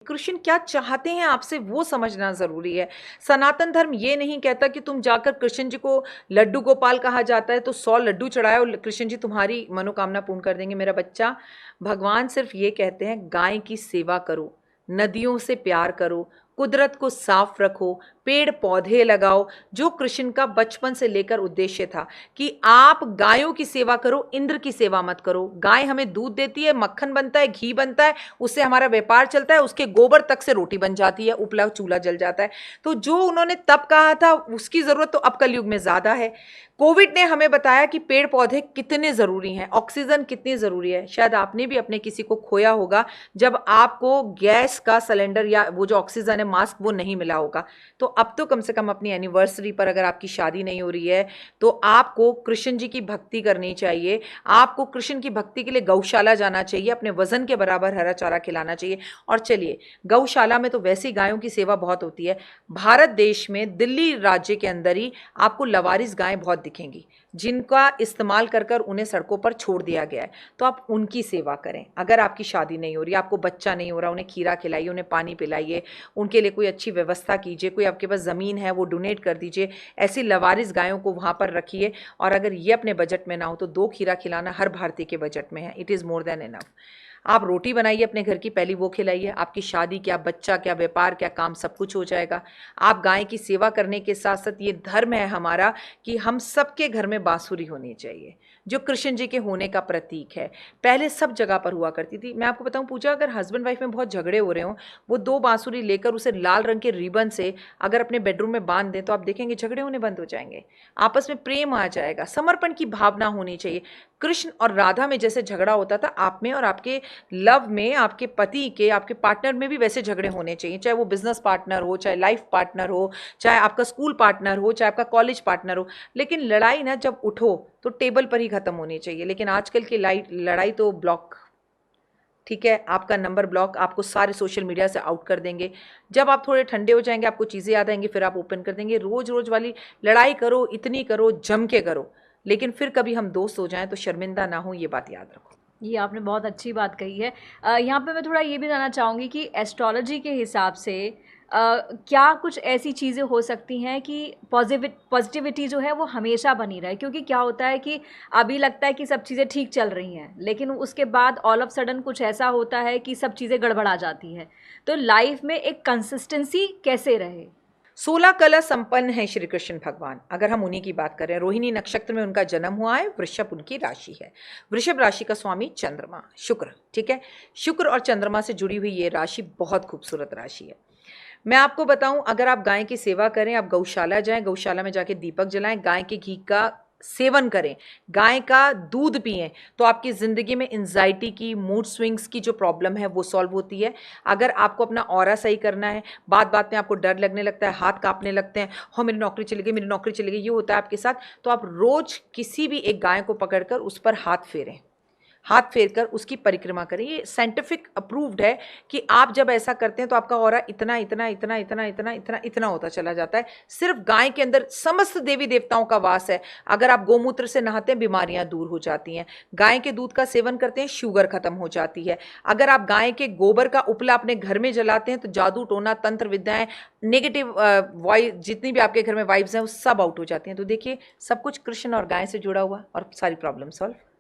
कृष्ण क्या चाहते हैं आपसे वो समझना ज़रूरी है। सनातन धर्म ये नहीं कहता कि तुम जाकर कृष्ण जी को लड्डू गोपाल कहा जाता है तो 100 लड्डू चढ़ाओ कृष्ण जी तुम्हारी मनोकामना पूर्ण कर देंगे मेरा बच्चा। भगवान सिर्फ ये कहते हैं गाय की सेवा करो, नदियों से प्यार करो, कुदरत को साफ रखो, पेड़ पौधे लगाओ। जो कृष्ण का बचपन से लेकर उद्देश्य था कि आप गायों की सेवा करो, इंद्र की सेवा मत करो। गाय हमें दूध देती है, मक्खन बनता है, घी बनता है, उससे हमारा व्यापार चलता है, उसके गोबर तक से रोटी बन जाती है, उपला चूल्हा जल जाता है। तो जो उन्होंने तब कहा था उसकी जरूरत तो अब कलयुग में ज्यादा है। कोविड ने हमें बताया कि पेड़ पौधे कितने जरूरी हैं, ऑक्सीजन कितनी जरूरी है। शायद आपने भी अपने किसी को खोया होगा जब आपको गैस का सिलेंडर या वो जो ऑक्सीजन है मास्क वो नहीं मिला होगा। तो अब तो कम से कम अपनी एनिवर्सरी पर अगर आपकी शादी नहीं हो रही है तो आपको कृष्ण जी की भक्ति करनी चाहिए। आपको कृष्ण की भक्ति के लिए गौशाला जाना चाहिए, अपने वजन के बराबर हरा चारा खिलाना चाहिए। और चलिए, गौशाला में तो वैसी गायों की सेवा बहुत होती है। भारत देश में दिल्ली राज्य के अंदर ही आपको लवारिस गायें बहुत दिखेंगी जिनका इस्तेमाल कर कर उन्हें सड़कों पर छोड़ दिया गया है। तो आप उनकी सेवा करें। अगर आपकी शादी नहीं हो रही, आपको बच्चा नहीं हो रहा, उन्हें खीरा खिलाइए, उन्हें पानी पिलाइए, उनके लिए कोई अच्छी व्यवस्था कीजिए। कोई आपके पास ज़मीन है वो डोनेट कर दीजिए। ऐसी लवारिस गायों को वहाँ पर रखिए। और अगर ये अपने बजट में ना हो तो 2 खीरा खिलाना हर भारतीय के बजट में है। It is more than enough. आप रोटी बनाइए अपने घर की, पहली वो खिलाइए। आपकी शादी क्या, बच्चा क्या, व्यापार क्या, काम सब कुछ हो जाएगा। आप गाय की सेवा करने के साथ साथ ये धर्म है हमारा कि हम सबके घर में बांसुरी होनी चाहिए जो कृष्ण जी के होने का प्रतीक है। पहले सब जगह पर हुआ करती थी। मैं आपको बताऊं पूजा, अगर हस्बैंड वाइफ में बहुत झगड़े हो रहे हो, वो 2 बांसुरी लेकर उसे लाल रंग के रिबन से अगर अपने बेडरूम में बांध दें तो आप देखेंगे झगड़े होने बंद हो जाएंगे, आपस में प्रेम आ जाएगा, समर्पण की भावना होनी चाहिए। कृष्ण और राधा में जैसे झगड़ा होता था, आप में और आपके लव में, आपके पति के, आपके पार्टनर में भी वैसे झगड़े होने चाहिए। चाहे वो बिजनेस पार्टनर हो, चाहे लाइफ पार्टनर हो, चाहे आपका स्कूल पार्टनर हो, चाहे आपका कॉलेज पार्टनर हो। लेकिन लड़ाई ना जब उठो तो टेबल पर ही खत्म होनी चाहिए। लेकिन आजकल की लड़ाई तो ब्लॉक, ठीक है, आपका नंबर ब्लॉक, आपको सारे सोशल मीडिया से आउट कर देंगे। जब आप थोड़े ठंडे हो जाएंगे, आपको चीज़ें याद आएंगी, फिर आप ओपन कर देंगे। रोज रोज वाली लड़ाई करो, इतनी करो, जम के करो, लेकिन फिर कभी हम दोस्त हो जाएं तो शर्मिंदा ना हो, ये बात याद रखो। ये आपने बहुत अच्छी बात कही है। यहाँ पे मैं थोड़ा ये भी जानना चाहूँगी कि एस्ट्रोलॉजी के हिसाब से क्या कुछ ऐसी चीज़ें हो सकती हैं कि पॉजिटिविटी जो है वो हमेशा बनी रहे? क्योंकि क्या होता है कि अभी लगता है कि सब चीज़ें ठीक चल रही हैं, लेकिन उसके बाद ऑल ऑफ सडन कुछ ऐसा होता है कि सब चीज़ें गड़बड़ा जाती हैं। तो लाइफ में एक कंसिस्टेंसी कैसे रहे? 16 कला संपन्न है श्री कृष्ण भगवान। अगर हम उन्हीं की बात करें, रोहिणी नक्षत्र में उनका जन्म हुआ है, वृषभ उनकी राशि है। वृषभ राशि का स्वामी चंद्रमा शुक्र, ठीक है। शुक्र और चंद्रमा से जुड़ी हुई ये राशि बहुत खूबसूरत राशि है। मैं आपको बताऊं, अगर आप गाय की सेवा करें, आप गौशाला जाएं, गौशाला में जाके दीपक जलाएं, गाय के घी का सेवन करें, गाय का दूध पिएं, तो आपकी ज़िंदगी में एंजाइटी की, मूड स्विंग्स की जो प्रॉब्लम है वो सॉल्व होती है। अगर आपको अपना ऑरा सही करना है, बात बात में आपको डर लगने लगता है, हाथ कांपने लगते हैं, हो मेरी नौकरी चली गई, मेरी नौकरी चली गई, ये होता है आपके साथ, तो आप रोज किसी भी एक गाय को पकड़कर उस पर हाथ फेरें, हाथ फेर कर उसकी परिक्रमा करें। ये साइंटिफिक अप्रूव्ड है कि आप जब ऐसा करते हैं तो आपका ऑरा इतना इतना इतना इतना इतना इतना इतना होता चला जाता है। सिर्फ गाय के अंदर समस्त देवी देवताओं का वास है। अगर आप गोमूत्र से नहाते हैं, बीमारियां दूर हो जाती हैं। गाय के दूध का सेवन करते हैं, शुगर खत्म हो जाती है। अगर आप गाय के गोबर का उपला अपने घर में जलाते हैं तो जादू टोना तंत्र विद्याएं, नेगेटिव वाइब, जितनी भी आपके घर में वाइब्स हैं वो सब आउट हो जाती हैं। तो देखिए, सब कुछ कृष्ण और गाय से जुड़ा हुआ और सारी प्रॉब्लम सॉल्व।